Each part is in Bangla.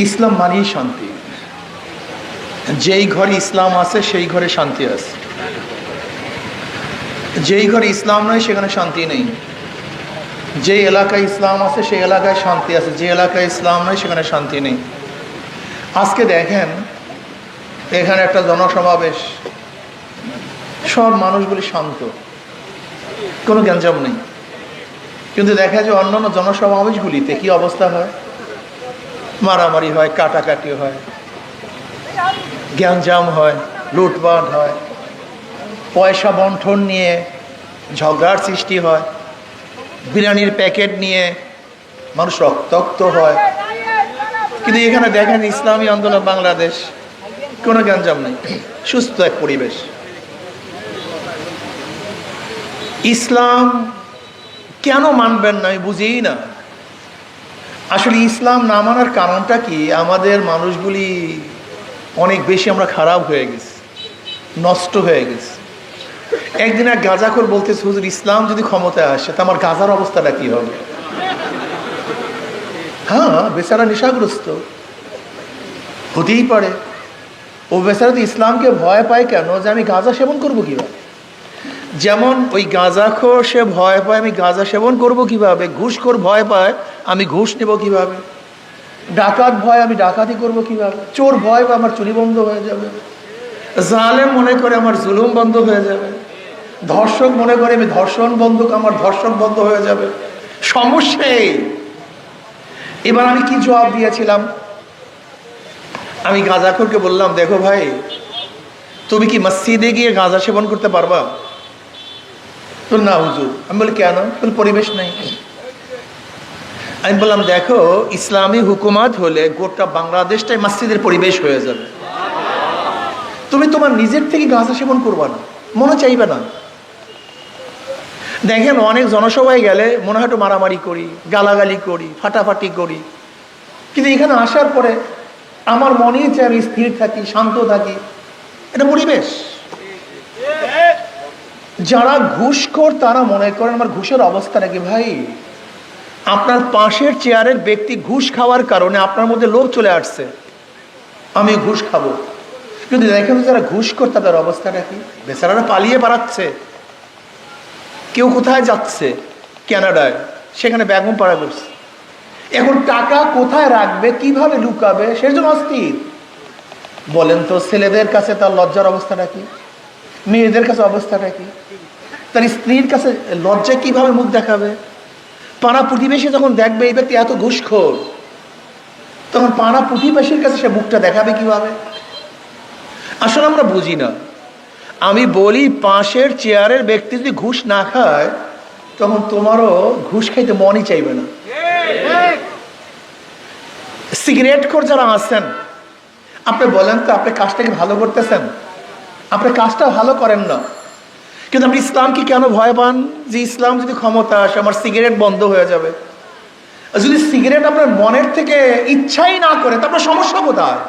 ইসলাম মানেই শান্তি। যেই ঘরে ইসলাম আছে সেই ঘরে শান্তি আছে, যেই ঘরে ইসলাম নয় সেখানে শান্তি নেই। যে এলাকায় ইসলাম আছে সেই এলাকায় শান্তি আছে, যে এলাকায় ইসলাম নয় সেখানে শান্তি নেই। আজকে দেখেন এখানে একটা জনসমাবেশ, সব মানুষগুলি শান্ত, কোনো গ্যাঞ্জাম নেই। কিন্তু দেখা যায় অন্যান্য জনসমাবেশগুলিতে কি অবস্থা হয়, মারামারি হয়, কাটাকাটি হয়, গ্যাঞ্জাম হয়, লুটপাট হয়, পয়সা বন্টন নিয়ে ঝগড়ার সৃষ্টি হয়, বিরিয়ানির প্যাকেট নিয়ে মানুষ রক্তাক্ত হয়। কিন্তু এখানে দেখেন ইসলামী আন্দোলন বাংলাদেশ, কোনো গ্যাঞ্জাম নেই, সুস্থ এক পরিবেশ। ইসলাম কেন মানবেন না আমি বুঝিই না। আসলে ইসলাম না মানার কারণটা কি, আমাদের মানুষগুলি অনেক বেশি আমরা খারাপ হয়ে গেছি, নষ্ট হয়ে গেছি। একদিন এক গাঁজাখোর বলতেছে, হুজুর ইসলাম যদি ক্ষমতায় আসে তা আমার গাঁজার অবস্থাটা কি হবে? হ্যাঁ, বেচারা নেশাগ্রস্ত হতেই পারে। ও বেচারা তো ইসলামকে ভয় পায় কেন, যে আমি গাঁজা সেবন করবো কিভাবে। যেমন ওই গাঁজাখোর সে ভয় পায় আমি গাঁজা সেবন করব কিভাবে, ঘুষখোর ভয় পায় আমি ঘুষ নেব কিভাবে, ডাকাত ভয় আমি ডাকাতি করব কিভাবে, চোর ভয় পায় আমার চুরি বন্ধ হয়ে যাবে, জালেম মনে করে আমার জুলুম বন্ধ হয়ে যাবে, ধর্ষক মনে করে আমি ধর্ষণ বন্ধ, আমার ধর্ষণ বন্ধ হয়ে যাবে। সমস্যা এই। এবার আমি কি জবাব দিয়েছিলাম, আমি গাঁজাখোরকে বললাম, দেখো ভাই তুমি কি মসজিদে গিয়ে গাঁজা সেবন করতে পারবা? তো না হুজুর। আমি বলি কেন? পরিবেশ নেই। আমি বললাম দেখো, ইসলামী হুকুমাত হলে গোটা বাংলাদেশটাই মসজিদের পরিবেশ হয়ে যাবে। তুমি তোমার নিজের থেকে গাঁজা সেবন করবা না, মনে চাইবে না। দেখেন অনেক জনসভায় গেলে মনে হয় একটু মারামারি করি, গালাগালি করি, ফাটাফাটি করি, কিন্তু এখানে আসার পরে আমার মনেই চাই আমি স্থির থাকি, শান্ত থাকি। এটা পরিবেশ। যারা ঘুষখোর তারা মনে করেন আমার ঘুষের অবস্থা নাকি। ভাই, আপনার পাশের চেয়ারের ব্যক্তি ঘুষ খাওয়ার কারণে আপনার মধ্যে লোভ চলে আসছে, আমি ঘুষ খাবো। কিন্তু দেখেন যারা ঘুষখোর তাদের অবস্থাটা কি, বেচারারা পালিয়ে বেড়াচ্ছে। কেউ কোথায় যাচ্ছে, কানাডায়, সেখানে বেগম পাড়া করছে। এখন টাকা কোথায় রাখবে, কিভাবে লুকাবে, সেই জন্য অস্থির। বলেন তো ছেলেদের কাছে তার লজ্জার অবস্থাটা কি, মেয়েদের কাছে অবস্থাটা কি, তার স্ত্রীর কাছে লজ্জায় কিভাবে মুখ দেখাবে। পাড়া প্রতিবেশী যখন দেখবে এই ব্যক্তি এত ঘুষখোর, তখন পাড়া প্রতিবেশীর কাছে সে মুখটা দেখাবে কিভাবে। আসলে আমরা বুঝি না। আমি বলি পাশের চেয়ারের ব্যক্তি যদি ঘুষ না খায় তখন তোমারও ঘুষ খাইতে মনই চাইবে না। সিগারেট খোর যারা আছেন, আপনি বলেন তো আপনি কাজটাকে ভালো করতেছেন? আপনি কাজটা ভালো করেন না, কিন্তু আপনি ইসলামকে কেন ভয় পান? যে ইসলাম যদি ক্ষমতা আসে আমার সিগারেট বন্ধ হয়ে যাবে। যদি সিগারেট আপনার মনের থেকে ইচ্ছাই না করে তা আপনার সমস্যা কোথায়?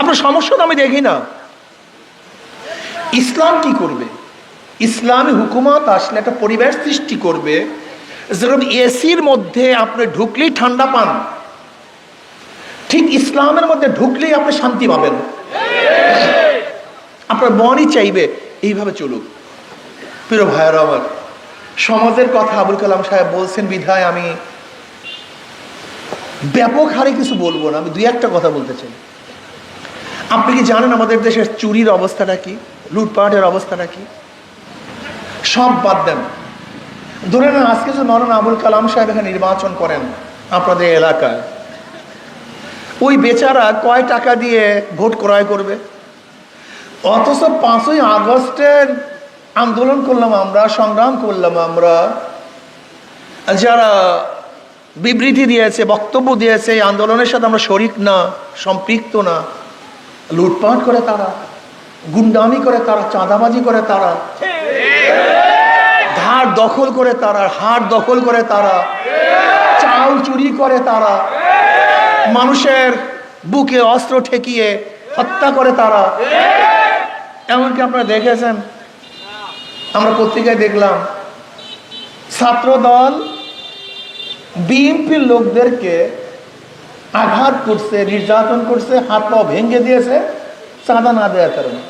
আপনার সমস্যা তো আমি দেখি না। ইসলাম কি করবে? ইসলামী হুকুমত আসলে একটা পরিবেশ সৃষ্টি করবে, যেরকম এসির মধ্যে আপনি ঢুকলেই ঠান্ডা পান, ঠিক ইসলামের মধ্যে ঢুকলেই আপনি শান্তি পাবেন। আপনার মনই চাইবে এইভাবে চলুক। প্রিয় ভাইয়েরা আমার, সমাজের কথা আবুল কালাম সাহেব বলছেন বিধায় আমি ব্যাপক হারে কিছু বলবো না, আমি দুই একটা কথা বলতে চাই। আপনি কি জানেন আমাদের দেশের চুরির অবস্থাটা কি, লুটপাটের অবস্থাটা কি? সব বাদ দেন, ধরে নেন আজকে যে মৌলানা আবুল কালাম সাহেব এখানে নির্বাচন করেন আপনাদের এলাকায়, ওই বেচারা কয় টাকা দিয়ে ভোট ক্রয় করবে? অথচ 5ই আগস্টের আন্দোলন করলাম আমরা, সংগ্রাম করলাম আমরা, যারা বিবৃতি দিয়েছে, বক্তব্য দিয়েছে, এই আন্দোলনের সাথে আমরা শরিক না, সম্পৃক্ত না, লুটপাট করে তারা, গুন্ডামি করে তারা, চাঁদাবাজি করে তারা, ধার দখল করে তারা, হাট দখল করে তারা, চাল চুরি করে তারা, মানুষের বুকে অস্ত্র ঠেকিয়ে হত্যা করে তারা। এমনকি আপনারা দেখেছেন, আমরা পত্রিকায় দেখলাম ছাত্র দল বিএনপির লোকদেরকে আঘাত করছে, নির্যাতন করছে, হাত পা ভেঙে দিয়েছে চাঁদা না দেওয়ার কারণে।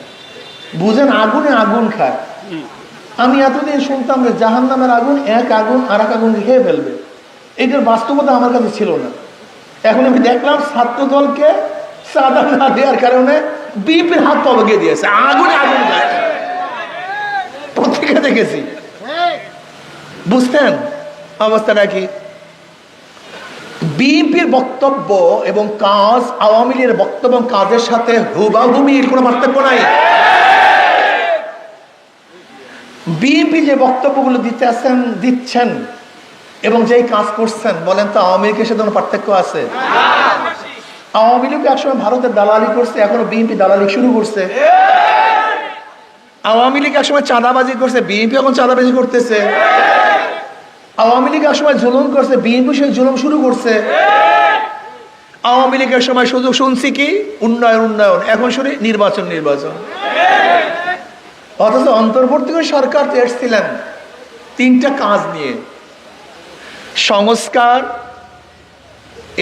বুঝেন, আগুনে আগুন খায়। আমি এতদিন শুনতাম যে জাহান্নামের আগুন এক আগুন আর এক আগুন খেয়ে ফেলবে, এটার বাস্তবতা আমার কাছে ছিল না। এখন আমি দেখলাম ছাত্র দলকে চাঁদা না দেওয়ার কারণে বিএনপির হাত পা ভেঙে দিয়েছে, আগুনে আগুন খায়। পত্রিকা দেখেছি। বুঝতেন অবস্থাটা কি? বিএনপির বক্তব্য এবং কাজ আওয়ামী লীগের বক্তব্য এবং কাজের সাথে হুবাহুবির কোনো পার্থক্য নাই। বিএনপি যে বক্তব্যগুলো দিচ্ছেন এবং যেই কাজ করছেন, বলেন তো আওয়ামী লীগের সাথে কোনো পার্থক্য আছে? আওয়ামী লীগ একসময় ভারতের দালালি করছে, এখনো বিএনপি দালালি শুরু করছে। আওয়ামী লীগ একসময় চাঁদাবাজি করছে, বিএনপি এখন চাঁদাবাজি করতেছে। আওয়ামী লীগ একসময় জুলুম করছে, বিএনপি সেই জুলুম শুরু করছে। আওয়ামী লীগের সময় শুধু শুনছি কি উন্নয়ন উন্নয়ন, এখন শুনি নির্বাচন নির্বাচন। অথচ অন্তর্বর্তীকালীন সরকার এসেছিলেন তিনটা কাজ নিয়ে: সংস্কার,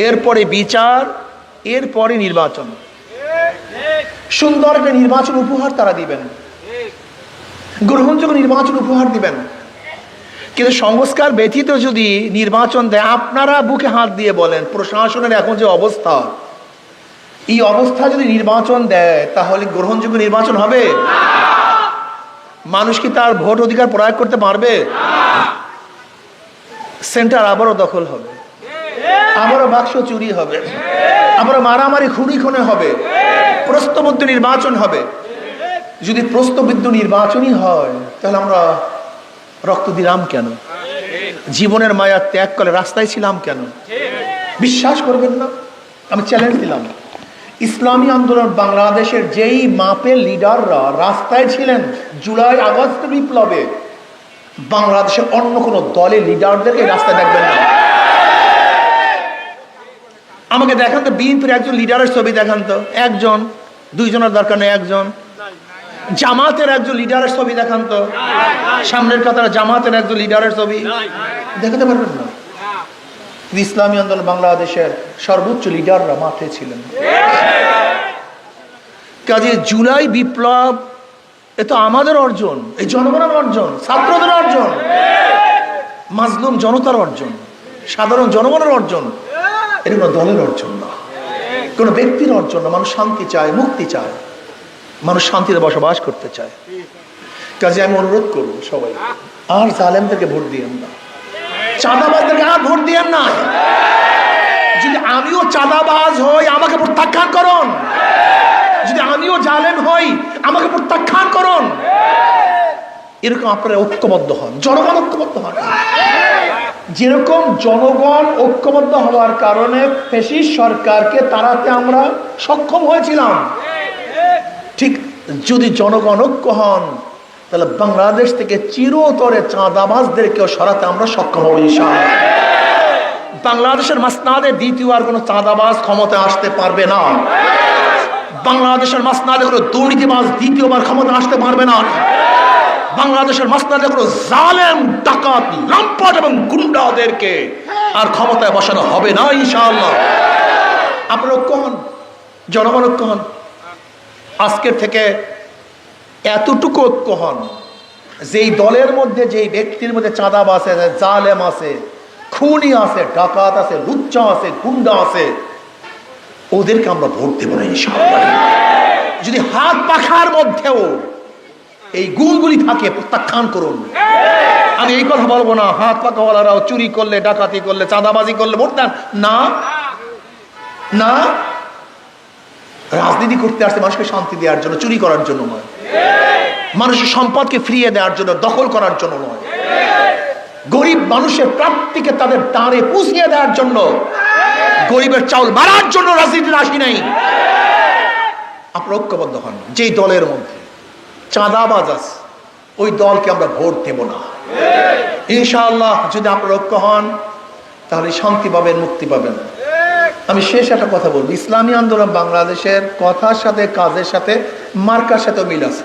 এরপরে বিচার, এরপরে নির্বাচন। সুন্দর একটা নির্বাচন উপহার তারা দিবেন, গ্রহণযোগ্য নির্বাচন উপহার দিবেন। কিন্তু সংস্কার ব্যতীত যদি নির্বাচন দেয়, আপনারা বুকে হাত দিয়ে বলেন প্রশাসনের এখন যে অবস্থা, এই অবস্থা যদি নির্বাচন দেয় তাহলে গ্রহণযোগ্য নির্বাচন হবে? মানুষ কি তার ভোট অধিকার প্রয়োগ করতে পারবে? সেন্টার আবারও দখল হবে, আবারও বাক্স চুরি হবে, আবারও মারামারি খুনি খুনে হবে, প্রশ্নবিদ্ধ নির্বাচন হবে। যদি প্রশ্নবিদ্ধ নির্বাচনই হয় তাহলে আমরা রক্ত দিলাম কেন? জীবনের মায়া ত্যাগ করে রাস্তায় ছিলাম কেন? বিশ্বাস করবেন না, আমি চ্যালেঞ্জ দিলাম, ইসলামী আন্দোলন বাংলাদেশের যেই মাপের লিডাররা রাস্তায় ছিলেন জুলাই আগস্ট বিপ্লবে, বাংলাদেশের অন্য কোনো দলের লিডারদেরকে রাস্তায় দেখবেন না। আমাকে দেখান তো বিএনপির একজন লিডারের ছবি দেখান তো, একজন, দুইজনের দরকার নেই, একজন। জামাতের একজন লিডারের ছবি দেখান তো, সামনের কাতারে জামাতের একজন লিডারের ছবি দেখাতে পারবেন না। ইসলামী আন্দোলন বাংলাদেশের সর্বোচ্চ লিডাররা মাঠে ছিলেন। কাজে জুলাই বিপ্লব এ তো আমাদের অর্জন, এই জনগণের অর্জন, ছাত্রদের অর্জন, মাজলুম জনতার অর্জন, সাধারণ জনগণের অর্জন। এটা কোনো দলের অর্জন না, কোনো ব্যক্তির অর্জন না। মানুষ শান্তি চায়, মুক্তি চায়, মানুষ শান্তিতে বসবাস করতে চায়। কাজে আমি অনুরোধ করবো সবাই, আর জালেমদেরকে ভোট দিয়েন না, চাঁদাবাজদেরকে আর ভোট দিয়েন না। যদি আমিও চাঁদাবাজ হই আমাকে প্রত্যাখ্যান করুন, যদি আমিও জালেম হই আমাকে প্রত্যাখ্যান করুন। এরকম আপনারা ঐক্যবদ্ধ হন, জনগণ ঐক্যবদ্ধ হন। যেরকম জনগণ ঐক্যবদ্ধ হওয়ার কারণে ফ্যাসিস্ট সরকারকে তাড়াতে আমরা সক্ষম হয়েছিলাম, ঠিক যদি জনগণ ঐক্য হন তাহলে বাংলাদেশ থেকে চিরতরে চাঁদাবাজদেরকেও সরাতে আমরা সক্ষম হব ইনশাআল্লাহ। বাংলাদেশের মাসনাদে দ্বিতীয় আর কোনো চাঁদাবাজ ক্ষমতায় আসতে পারবে না। বাংলাদেশের মাসনাদে কোনো দুর্নীতিবাজ দ্বিতীয়বার ক্ষমতা আসতে পারবে না। বাংলাদেশের মাসনাদে কোনো জালেম, ডাকাত, লম্পট এবং গুন্ডাদেরকে আর ক্ষমতায় বসানো হবে না ইনশাআল্লাহ। আপনারা ঐক্য হন, জনগণ ঐক্য হন। আজকের থেকে এতটুকু ঐক্য হন, যেই দলের মধ্যে, যেই ব্যক্তির মধ্যে চাঁদাবাজ আছে, জালেম আছে, খুনি আছে, ডাকাত আছে, লুচ্চা আছে, গুন্ডা আছে, ওদেরকে আমরা ভোট দেব না ইনশাআল্লাহ। যদি হাত পাখার মধ্যেও এই গুণগুলি থাকে প্রত্যাখ্যান করুন। আমি এই কথা বলবো না হাত পাখাওয়ালারাও চুরি করলে, ডাকাতি করলে, চাঁদাবাজি করলে ভোট দেন না, না। রাজনীতি করতে আসছে মানুষকে শান্তি দেওয়ার জন্য, চুরি করার জন্য নয়। মানুষের সম্পদকে ফিরিয়ে দেওয়ার জন্য, দখল করার জন্য নয়। গরিব মানুষের প্রাপ্তিকে তাদের দাঁড়ে পুষিয়ে দেওয়ার জন্য, গরিবের চাউল মারার জন্য রাজনীতিতে আসি নাই। আপনারা ঐক্যবদ্ধ হন। যেই দলের মধ্যে চাঁদাবাজ আছে ওই দলকে আমরা ভোট দেব না ইনশাআল্লাহ। যদি আপনারা ঐক্য হন তাহলে শান্তি পাবেন, মুক্তি পাবেন। আমি শেষ একটা কথা বলবো, ইসলামী আন্দোলন বাংলাদেশের কথার সাথে, কাজের সাথে, মার্কার সাথে মিল আছে।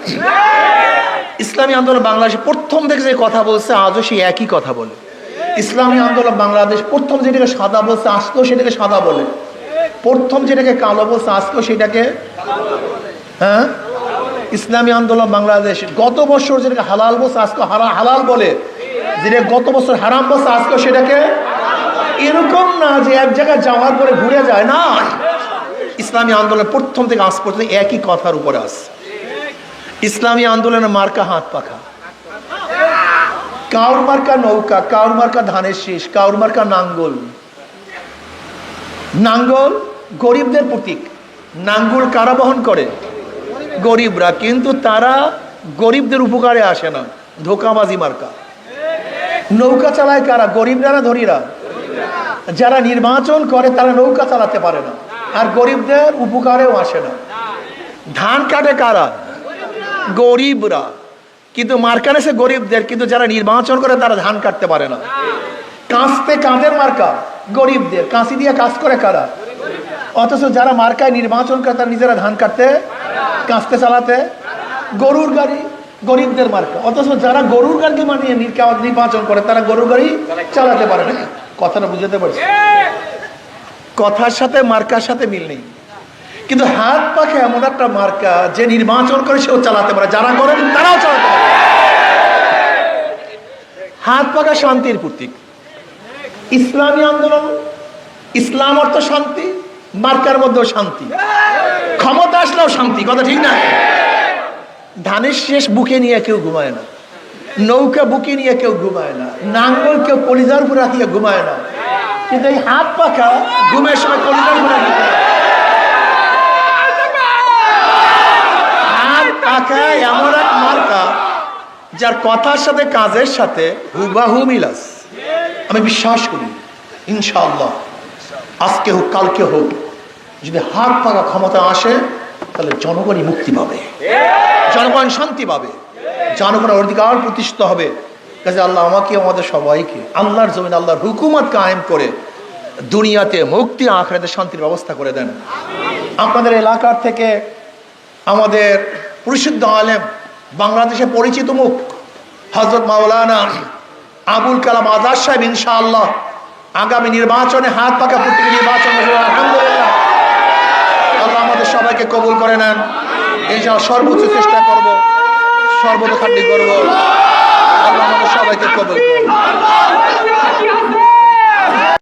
ইসলামী আন্দোলন বাংলাদেশে প্রথম থেকে যে কথা বলছে আজও সেই একই কথা বলে। ইসলামী আন্দোলন বাংলাদেশ প্রথম যেটাকে সাদা বলছে আজকেও সেটাকে সাদা বলে। প্রথম যেটাকে কালো বলছে আজকেও সেটাকে হ্যাঁ ইসলামী আন্দোলন বাংলাদেশ গত বছর যেটাকে হালাল বলছে আজকে হালাল বলে, যেটা গত বছর হারাম বলছে আজকেও সেটাকে। এরকম না যে এক জায়গায় যাওয়ার পরে ঘুরে যায় না, ইসলামী আন্দোলন প্রথম থেকে আজ পর্যন্ত একই কথার উপরে আছে। ইসলামী আন্দোলনের মার্কা হাত পাখা, কাউর মার্কা নৌকা, কাউর মার্কা ধানের শীষ, কাউর মার্কা নাঙ্গল। নাঙ্গল গরিবদের প্রতীক, নাঙ্গল কারা বহন করে? গরিবরা, কিন্তু তারা গরিবদের উপকারে আসে না, ধোকাবাজি মার্কা। নৌকা চালায় কারা? গরিবরা না ধনীরা? যারা নির্বাচন করে তারা নৌকা চালাতে পারে না আর গরিবদের উপকারেও আসে না। ধান কাটে কারা? গরিবরা, কিন্তু মার্কা নেছে গরিবদের, কিন্তু যারা নির্বাচন করে তারা ধান কাটতে পারে না। কাঁচতে কাঁধের মার্কা গরিবদের, কাঁচি দিয়ে কাজ করে কারা? অথচ যারা মার্কায় নির্বাচন করে তারা নিজেরা ধান কাটতে কাঁচতে চালাতে। গরুর গাড়ি গরিবদের মার্কা, অথচ যারা গরুর গাড়ি মানিয়ে নির্বাচন করে তারা গরুর গাড়ি চালাতে পারে না। কথাটা বুঝতে পারছি? কথার সাথে মার্কার সাথে মিল নেই। কিন্তু হাত পাখা এমন একটা মার্কা যে নির্বাচন করে সেও চালাতে পারে, যারা করেন তারাও চালাতে পারে। হাত পাখা শান্তির প্রতীক। ইসলামী আন্দোলন, ইসলাম অর্থ শান্তি, মার্কার মধ্যেও শান্তি, ক্ষমতা আসলেও শান্তি। কথা ঠিক না? ধানের শেষ বুকে নিয়ে কেউ ঘুমায় না, নৌকা বুকে নিয়ে কেউ ঘুমায় না, নাঙ্গল কেউ কলিজার উপরে রাখিয়ে ঘুমায় না, কিন্তু এই হাত পাখা ঘুমের সময় কলিজার উপরে রাখিয়ে। হাত পাখা এমন এক মার্কা যার কথার সাথে কাজের সাথে হুবাহু মিল আছে। আমি বিশ্বাস করি ইনশাআল্লাহ আজকে হোক কালকে হোক, যদি হাত পাকা ক্ষমতা আসে তাহলে জনগণই মুক্তি পাবে, জনগণ শান্তি পাবে, জনগণের অধিকার প্রতিষ্ঠিত হবে। কাজে আল্লাহ আমাকে আমাদের সবাইকে আল্লাহর জমিন আল্লাহর হুকুমত কায়েম করে দুনিয়াতে মুক্তি, আখিরাতে শান্তির ব্যবস্থা করে দেন। আপনাদের এলাকার থেকে আমাদের পরিশুদ্ধ আলেম, বাংলাদেশে পরিচিত মুখ হযরত মাওলানা আবুল কালাম আজাদ সাহেব ইনশাআল্লাহ আগামী নির্বাচনে হাত পাকা প্রতীকী নির্বাচন হবে। আলহামদুলিল্লাহ, আল্লাহ আমাদের সবাইকে কবুল করে নেন। ইনশাআল্লাহ সর্বোচ্চ চেষ্টা করব, সর্বতোখান্ডি করব। আল্লাহ আমাদের সবাইকে কবুল করুন।